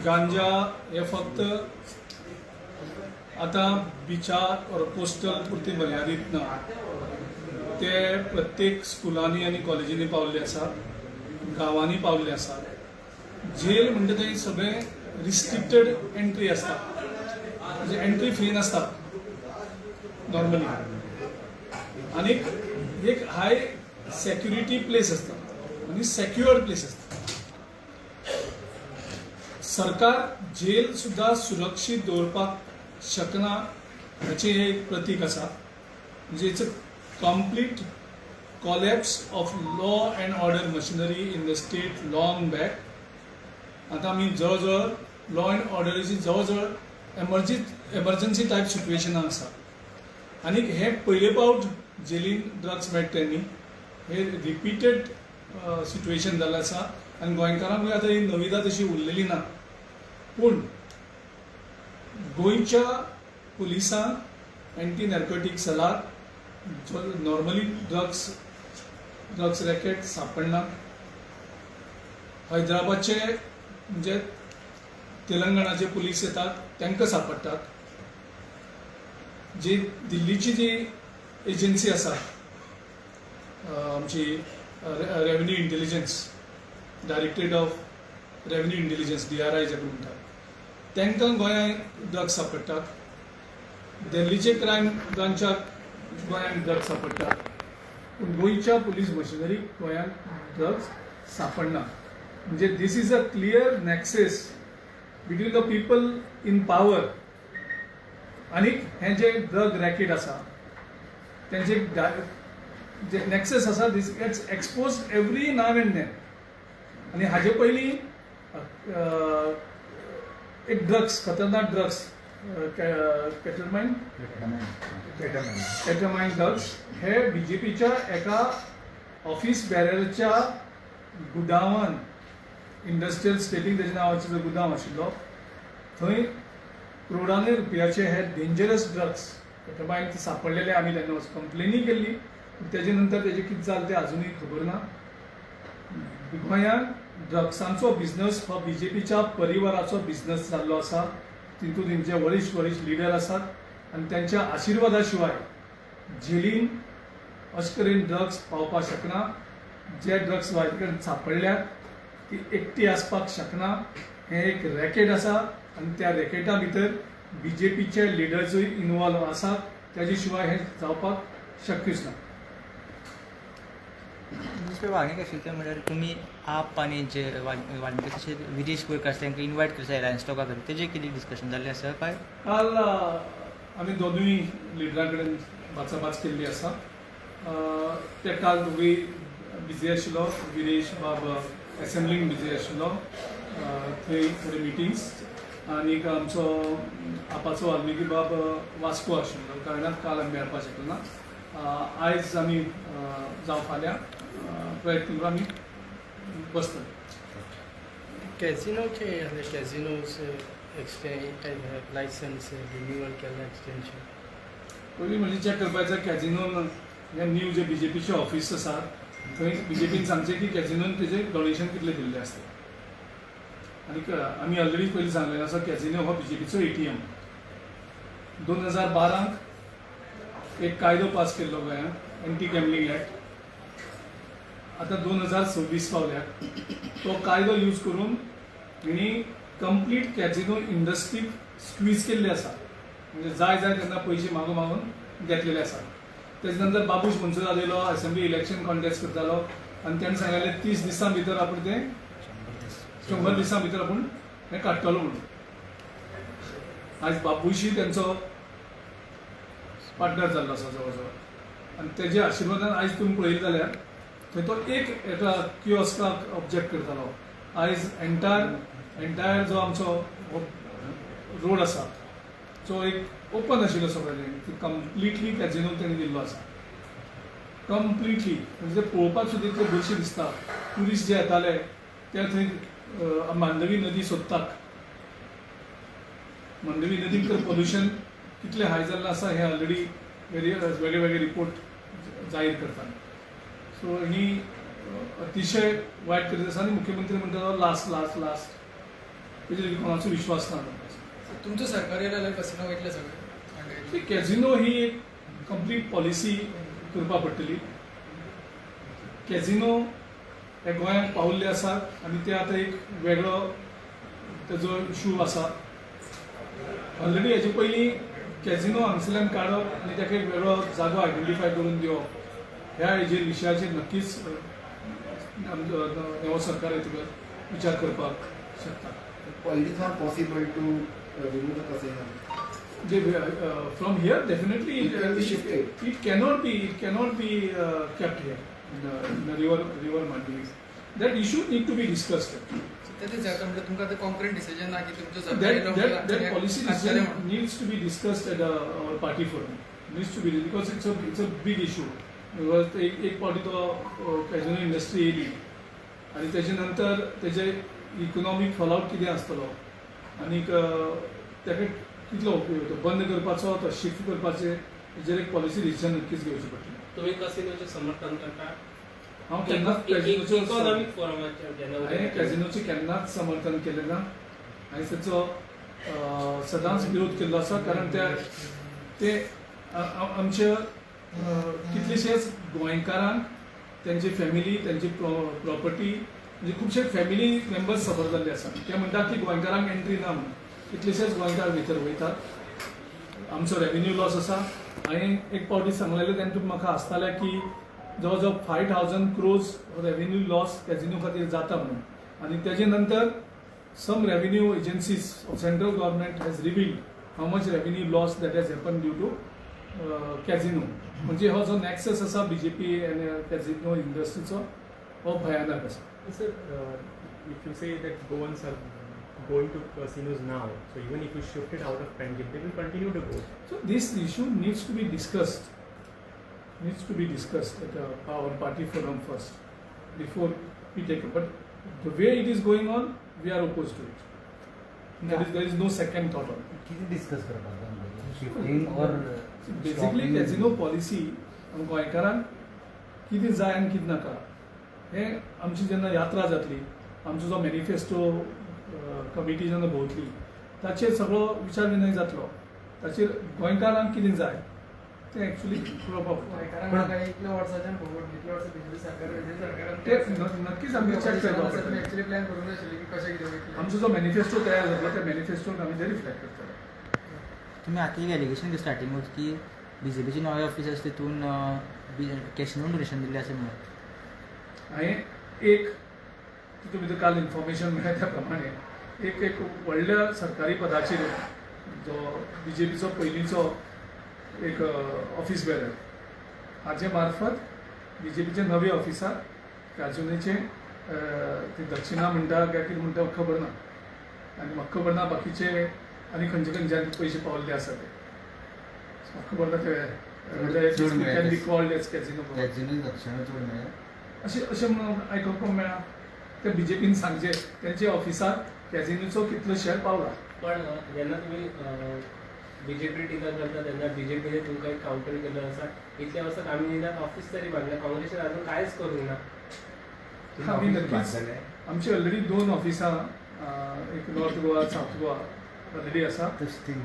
गांजा हे फक्त आता बिचार और कोस्टल पुरती मर्यादित ना, ते प्रत्येक स्कुलांनी आणि कॉलेजींनी पावल्ले आसा, गांवांनी पावल्ले आसा. जेल म्हणजे थंय सगळें रिस्ट्रिक्टेड एंट्री आसता, म्हणजे एंट्री फ्री नासता नॉर्मली, आनी एक हाय सेक्युरिटी प्लेस आसता आनी सेक्युअर्ड प्लेस आसता. सरकार जेल सुद्धा सुरक्षीत दवरपाक शकना हाचे एक प्रतीक आसा. म्हणजे it's a complete collapse of law and order machinery in the state long back. आता आमी जवळ लॉ अँड ऑर्डरीची जवळ एमर्जन्सी टायप सिच्युएशनां आसा. आनी हे पयले फावट जेलीन ड्रग्स मेळटा न्ही, हे रिपिटेड सिच्युएशन जाल्लें आसा. आनी गोंयकारांक आतां ही नविदा तशी उरलेली ना. पूण गोंयच्या पुलिसांक एंटी नॅर्कोटीक सेलाक नॉर्मली ड्रग्स रॅकेट सापडना. हैदराबादचे म्हणजे तेलंगणाचे पुलीस येतात तांकां सापडटात. जी दिल्लीची जी एजन्सी आसा आमची revenue intelligence, directorate of revenue intelligence DRI जेका म्हणटात, तांकां गोंयांत ड्रग्स सापडटात. दिल्लीचे क्रायम ब्रांचाक गोंयांत ड्रग्स सापडटात. पूण गोंयच्या पुलीस मशिनरीक गोंयांत ड्रग्स सापडना. म्हणजे this is a clear nexus between the people in power आनी हे जे ड्रग रॅकेट आसा तेंचे जे नॅक्सेस आसा this gets expose every now and then. आनी हाजे पयलीं एक ड्रग्स, खतरनाक ड्रग्स, केटमाइन ड्रग्स हे BJPच्या एका ऑफिस बॅररच्या गुदावान, इंडस्ट्रियल स्टेटीक तेजे नांवाचो जो गुदाम आशिल्लो, थंय करोडांनी रुपयाचे हे डेंजरस ड्रग्स केटमाइन सापडलेले. आमी तेन्ना कंप्लेनी केल्ली, तेजे नंतर तेजे कितें जालें तें अजुनूय खबर ना. गोंयांत ड्रग्सांचो बिझनस हो BJPच्या परिवाराचो बिझनस जाल्लो आसा. तितूंत तेंचे वरिश्ठ लिडर आसात आनी त्यांच्या आशिर्वादा शिवाय जेलीन अशे तरेन ड्रग्स पावपाक शकना. जे ड्रग्स वायकडेन सापडल्यात ती एकटी आसपाक शकना. हे एक रॅकेट आसा आनी त्या रॅकेटा भितर BJPचे लिडर्सूय इन्वॉल्व आसात. त्याचे शिवाय हे जावपाक शक्यच ना. दुसरे वांगे कशें तें म्हणल्यार तुमी आप आनी जे वांगे तशे विदेश गोंयकार तांकां इन्वायट करता एलायन्स टॉका खातीर, तेजें कितें डिस्कशन जाल्लें आसा काय? काल आमी दोनूय लिडरां कडेन वाचापाच केल्ली आसा. ते काल दोगूय बिजी आशिल्लो. विरेश बाब एसेंब्लींग बिजी आशिल्लो, थंय थोडी मिटिंग्स. आनीक आमचो आपाचो वाल्मिकी बाब वास्को आशिल्लो कारणान काल आमी मेळपाक शकलो ना. आयज आमी जावं फाल्यां प्रयत्न करून आमी बसतले. कॅझिनोचे कॅझिनोज लायसन्स रिन्यूअल केला एक्सटेंशन. पयलीं म्हणजे चॅक करपाक जाय कॅझिनोन हे न्यू जे BJPचे ऑफिस आसा थंय BJPन सांगचें की कॅझिनोन तेजें डोनेशन कितलें दिल्लें आसता. आनीक आमी ऑलरेडी पयलीं सांगलेलें आसा कॅझिनो हो BJPचो ATM. 2012 एक कायदो पास केल्लो गोंयांत, एंटी गॅमलिंग एक्ट. आतां 2026 पावल्यात. तो कायदो यूज करून तेणी कंप्लीट कॅझिनो इंडस्ट्रीक स्क्वीज केल्ली आसा. म्हणजे जाय तेन्ना पयशे मागून घेतलेले आसा. तेजे नंतर बाबूश मनसुराद येयलो, असेंब्ली इलेक्शन कॉन्टेस्ट करतालो आनी तेणें सांगलेलें 30 दिसां भितर आपूण तें 100 दिसां भितर आपूण हें काडटलो म्हणून. आयज बाबूशी तेंचो पार्टनर जाल्लो आसा जवळ जवळ. आनी तेजे आशिर्वादान आयज तुमी पळयलें जाल्यार थंय तो एक एका किओस्काक ऑब्जेक्ट करतालो. आयज एंटायर जो आमचो रोड आसा तो एक ओपन आशिल्लो सगळें. कंप्लिटली कॅझिनो तेणी दिल्लो आसा, कंप्लिटली. म्हणजे ते पळोवपाक सुद्दां इतलें बरशें दिसता. ट्युरिस्ट जे येताले ते थंय मांडवी नदी सोदतात. मांडवी नदीक तर पोल्युशन कितलें हाय जाल्लें आसा हे ऑलरेडी वेगळे वेगळे रिपोर्ट जाहीर करतात. सो ही अतिशय वायट करीत आसा. आनी मुख्यमंत्री म्हणटा तो लास्ट तेजेर कोणाचो विश्वास ना तुमचं सरकार येयला जाल्यार कसिनो वयतले सगळे कॅझिनो ही एक कंप्लीट पॉलिसी करपा पडटली. कॅझिनो हे गोंयांत पावल्ले आसात आनी ते आतां एक वेगळो तेजो इशू आसा. ऑलरेडी हेजे पयलीं कॅझिनो हांगसरल्यान काडप आनी ताका एक वेगळो जागो आयडेंटिफाय करून दिवप ह्या हेजेर विशयाचेर नक्कीच नवो सरकार येतकर विचार करपाक शकता. It is not possible to remove the casino. From here, definitely It can be shifted. It cannot be kept here in the river Maldives. That issue need to be discussed. तेच जाता म्हणजे तुमकां आतां कॉन्क्रीट डिसिजन ना की तुमचं सरकार That policy decision needs to be discussed at our party forum. Needs to be because it's a big issue. Because एक पावटी तो कॅझिनो इंडस्ट्री येयली आनी तेजे नंतर तेजे इकॉनॉमीक फॉलआउट कितें आसतलो आनीक ताका कितलो उपयोग येतो बंद करपाचो तो शिफ्ट करपाचे हेजेर एक पॉलिसी डिसिजन नक्कीच घेवची पडटली. तुम्ही कसिनोचे समर्थन करता? हांव केन्नाच इकॉनॉमिक फोरमाचेर हांवें कॅझिनोचें केन्नाच समर्थन केलें ना. हांवें ताचो सदांच विरोध केल्लो आसा कारण ते आमचे कितलेशेच गोंयकारांक त्यांची फॅमिली त्यांची प्रॉपर्टी म्हणजे खुबशे फॅमिली मेंबर्स सफर जाल्ले आसा. ते म्हणटात की गोंयकारांक एंट्री ना म्हणून कितलेशेच गोंयकार भितर वयतात. आमचो रेव्हेन्यू लॉस आसा. हांवें एक पावटी सांगलेलें तेन्ना तुमी म्हाका आसतालें की जवळ जवळ 5,000 crores रेव्हेन्यू लॉस कॅझिनो खातीर जाता म्हणून आनी तेजे नंतर some revenue agencies of central government has revealed how much revenue loss that has happen due to casino. म्हणजे हो जो नॅक्सस आसा बीजेपी आनी कॅझिनो इंडस्ट्रीचो हो भयानक आसा. Sir, if you say that Goans are going to casinos now, so even if you shift it out of Panjim, they will continue to go. So this issue needs to be discussed. Needs to be discussed at our party forum first before we take it. But the way it is going on, we are opposed to it. There is no second thought on it. किती discuss करपाक shifting और basically कॅझिनो policy गोंयकारांक कितें जाय आनी कितें नाका हें आमची जेन्ना यात्रा जातली आमचो जो मॅनिफेस्टो कमिटी जेन्ना भोंवतली ताचेर सगळो विचार विनय जातलो. ताचेर गोंयकारांक कितें जाय तें एक्चुली कळपाक गोंयकारांक इतल्या वर्साच्यान फॉरवर्ड इतल्या वर्सां बीजेपी सरकार ते नक्कीच आमी चॅक करपाक पडटलें. एक्चुअली प्लॅन करूंक नाशिल्ले की कशें कितें वयतलें. आमचो जो मॅनिफेस्टो तयार जातलो त्या मॅनिफेस्टोक आमी ते रिफ्लेक्ट करतले. तुम्ही आता एक एलिगेशन केलं स्टार्टिंग की बीजेपीचे नवे ऑफिसर्स तितून कॅशिनो डोनेशन दिल्लें अशें म्हणून. हांवें एक तितून भितर काल इन्फॉर्मेशन मेळ्ळें त्या प्रमाणे एक व्हडल्या सरकारी पदाचेर जो बीजेपीचो पयलींचो एक ऑफिस बेरर हाचे मार्फत बीजेपीचे नवे ऑफिसर राजूनेचे ते दक्षिणा म्हणटा काय कितें म्हणटा म्हाका खबर ना आनी म्हाका खबर ना बाकीचे आनी खंयचे खंयच्यान पयशे पावल्ले आसा ते म्हाका खबर ना ते कॅन बी कॉल्ड एज कॅझिनो कॅझिनो दक्षिण चड मेळ्ळें अशें म्हणून आयकपाक मेळ्ळा. ते बीजेपीन सांगचे त्यांचे ऑफिसात कॅझिनोचो कितलो शेअर पावला. पण जेन्ना तुम्ही बीजेपी टिका करता तेन्ना बीजेपीने तुमकां एक काउंटर केलं आसा. इतल्या वर्सात आम्ही निदान ऑफिस तरी बांधलं. काँग्रेसीन अजून कांयच करूंक ना. आमी नक्कीच आमची ऑलरेडी 2 ऑफिसां एक north Goa south Goa already आसा.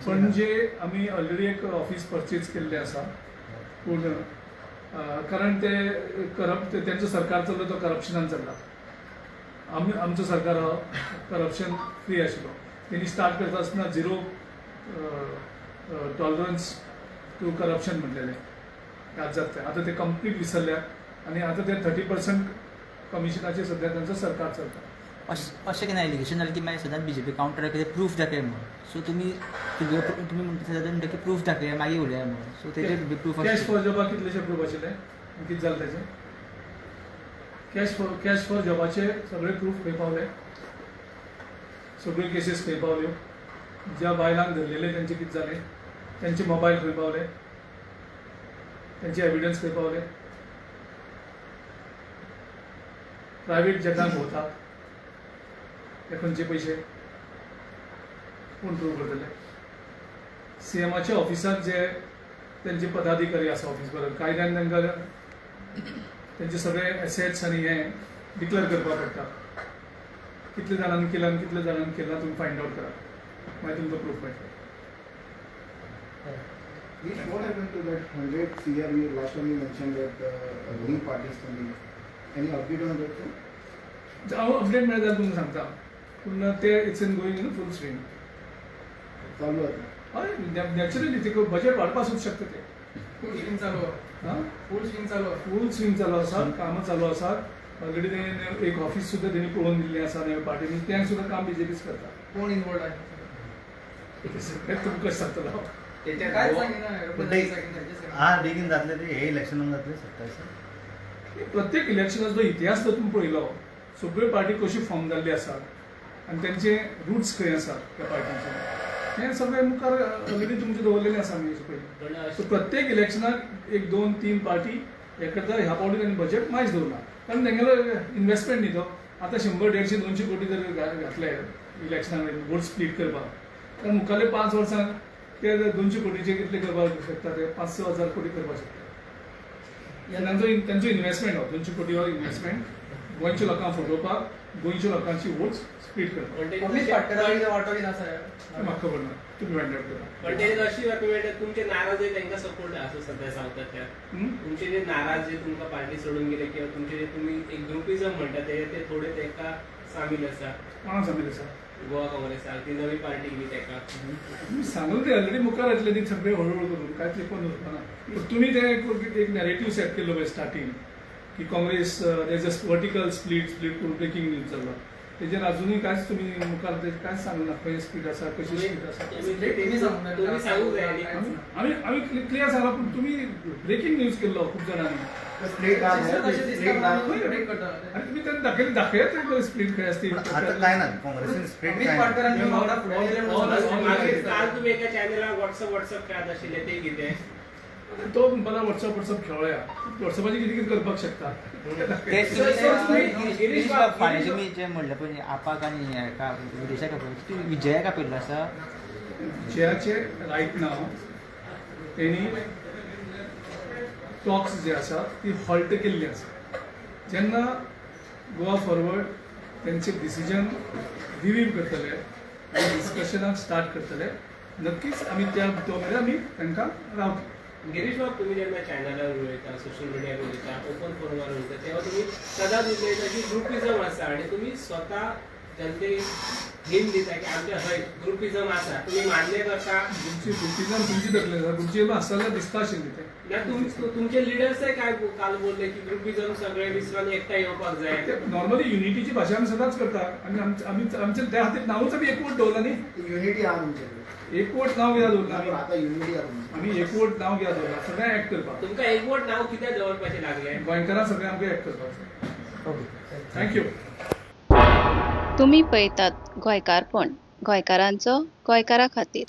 पणजे आमी ऑलरेडी एक ऑफिस परचेज केल्लें आसा. पूण कारण ते त्यांचं सरकार चल्लो तो करप्शनान चल्ला. आमचो सरकार हो करप्शन फ्री आशिल्लो. तेणी स्टार्ट करता आसतना झिरो टॉलरन्स टू करप्शन म्हणलेलें राज्यात. आतां ते कंप्लीट विसरल्यात आनी आतां ते 30% कमिशनाचेर सद्या तांचो सरकार चलता. अशें केन्ना एलिगेशन जालें की मागीर सदांच बीजेपी काउंटर कितें प्रूफ दाखय म्हणून. सो तुम्ही म्हणटा सदांच म्हणटा की प्रूफ दाखय मागीर उलया म्हणून. सो तेजेर प्रूफ कॅश फॉर जॉबाक कितलेशे प्रूफ आशिल्ले कितें जालें तेजें. कॅश फॉर जॉबाचे सगळे प्रूफ खंय पावले. सगळ्यो केसीस खंय पावल्यो. ज्या बायलांक धरलेले तेंचे कितें जालें. तेंचे मोबायल खंय पावले. तेंचे एविडन्स खंय पावले. प्रायवेट जेटांक भोंवतात ते खंयचे पयशे कोण प्रूव करतले. सीएमाच्या ऑफिसांत जे त्यांचे पदाधिकारी आसा ऑफिस बरोबर कायद्यान तांकां त्यांचे सगळे एसेट्स आनी हे डिक्लेअर करपाक पडटा. कितले जाणांनी केला आणि कितले जाणांनी केला तुम्ही फायंड आउट करा मागीर तुमकां प्रूफ मेळटलो. What happened to that 100 CR? Last time you mentioned that ruling parties can be. Any update on that? Sir? हांव अपडेट मेळ्ळा जाल्यार तुमकां सांगता पूण ते it's in going in full swing. चालू आता. हय नॅचरली ते बजेट वाडपासूंक शकता ते. फुल स्विंग चालू आहे. हां फुल स्विंग चालू आहे. फूल स्विंग चालू आसा, कामां चालू आसात. ऑलरेडी तेणें एक ऑफिस सुद्दां तेणी पळोवन दिल्लें आसा नव्या पार्टीनी, तें सुद्दां काम बीजेपीच करता. कोण इन्वॉल्ड आहे तें तुमकां कशें सांगतलो हांव. काय सांगितलं हा बेगीन जातले ते हे इलेक्शन जातले 27. प्रत्येक इलेक्शनाचो इतिहास जर तुमी पळयलो सगळ्यो पार्टी कशी फॉर्म जाल्ली आसात आनी तेंचे रूट्स खंय आसात त्या पार्टीचे हें सगळें मुखार ऑलरेडी तुमचे दवरलेलें आसा आमी हेचे पयलीं. सो प्रत्येक इलेक्शनाक 1, 2, 3 पार्टी हे करता. ह्या पावटी तांणी बजेट मायज दवरला कारण तेंगेलो इन्वेस्टमेंट न्ही तो. आतां 100, 150, 200 कोटी जर घातले इलेक्शनाक वोट स्प्लीट करपाक तर मुखारले 5 वर्सांक ते 200 कोटीचे कितले करपाक शकता ते 5-6 हजार कोटी करपाक शकता. तांचो इन्वेस्टमेंट हो 200 कोटी हो इन्वेस्टमेंट गोंयच्या लोकांक फटोवपाक, गोंयच्या लोकांची वोट्स स्प्लीट करपाक. पब्लीक पार्टनरांचो वांटो बीन आसा तें म्हाका खबर ना, तुमी फायंड आउट करा. पण ते अशी बातमी मेळटा तुमचे नाराज आहे तांकां सपोर्ट असं सध्या सांगतात त्या तुमचे जे नाराज जे तुमकां पार्टी सोडून गेले किंवा तुमचे जे तुम्ही एक ग्रुपिझम म्हणटा ते थोडे ताका सामील आसा. कोणाक सांगितलें आसा? गोवा काँग्रेसाक ती नवी पार्टी गेली ताका. तुमी सांगून ते ऑलरेडी मुखार येतले ती सगळे हळूहळू करून कांयच लिपोवन दवरपाना. पूण तुमी ते एक नॅरेटिव्ह सेट केल्लो पळय स्टार्टींग की काँग्रेस देज अ वर्टिकल स्प्लीट करून ब्रेकिंग न्यूज जाल्लो तेजेर अजुनूय कांयच तुमी मुखार कांयच सांगूंक ना खंय स्पीड आसा कशी स्पीड आसा. तुम्ही सांगूंक जाय न्ही. आमी क्लियर सांगला पूण तुमी ब्रेकिंग न्यूज केल्लो खूब जाणांनी Split नाम है. Split नाम है. आनी तुमी तेन्ना दाखयत स्प्लीट खंय आसती. आता काय ना काँग्रेसीन स्प्लिट पब्लीक काय ना. पार्टनरांचो वांगडा फुडें मागीर काल तुम्ही एका चॅनलाक व्हॉट्सअप खेळत आशिल्ले ते कितें तो मला व्हॉट्सअप खेळया व्हॉट्सअपाचेर कितें कितें करपाक शकता. गिरीश बाब फाल्यां तुमी जें म्हणलें पळय आपाक आनी हेका विदेशाक आपयलो विजयाक आपयल्लो आसा. विजयाचे रायट नाव तेणी टॉक्स जे आसा ती हॉल्ट केल्ली आसा. जेन्ना गोवा फॉरवर्ड तेंचे डिसिजन रिव्यू करतले आनी डिस्कशनाक स्टार्ट करतले नक्कीच आमी त्या भितर आमी तांकां रावतले. गिरीश बाब तुम्ही जेन्ना चॅनलार उलयता सोशल मिडियार उलयता ओपन फोरमार उलयता तेव्हा तुम्ही सदांच उलयता की ग्रुपिझम आसा आनी तुमी स्वता जनते हिंट दिता की आमच्या हय ग्रुपिझम आसा तुम्ही मान्य करता. तुमची तकले तुमची आसताना दिसता आशिल्ली ते ना तुमचे लिडर्सय काय काल बोलले की ग्रुपिझम सगळे विसरून एकठांय येवपाक जाय. नॉर्मली युनिटीची भाशा आमी सदांच करता आनी आमचे त्या खातीर नांवूच आमी एकवट दवरला न्ही. Unity आहा तुमच्याकडे. एकवट नांव कित्याक दवरला आमी आता युनिटी आहा तुमची. आमी एकवट नांव कित्याक दवरला सगळ्यांक एक्ट करपाक. तुमकां एकवट नाव कित्याक दवरपाचें लागलें. गोंयकारां सगळें आमकां एक्ट करपाक. थँक्यू. तुम्ही पळयतात गोंयकारपण गोंयकारांचो गोंयकारा खातीर.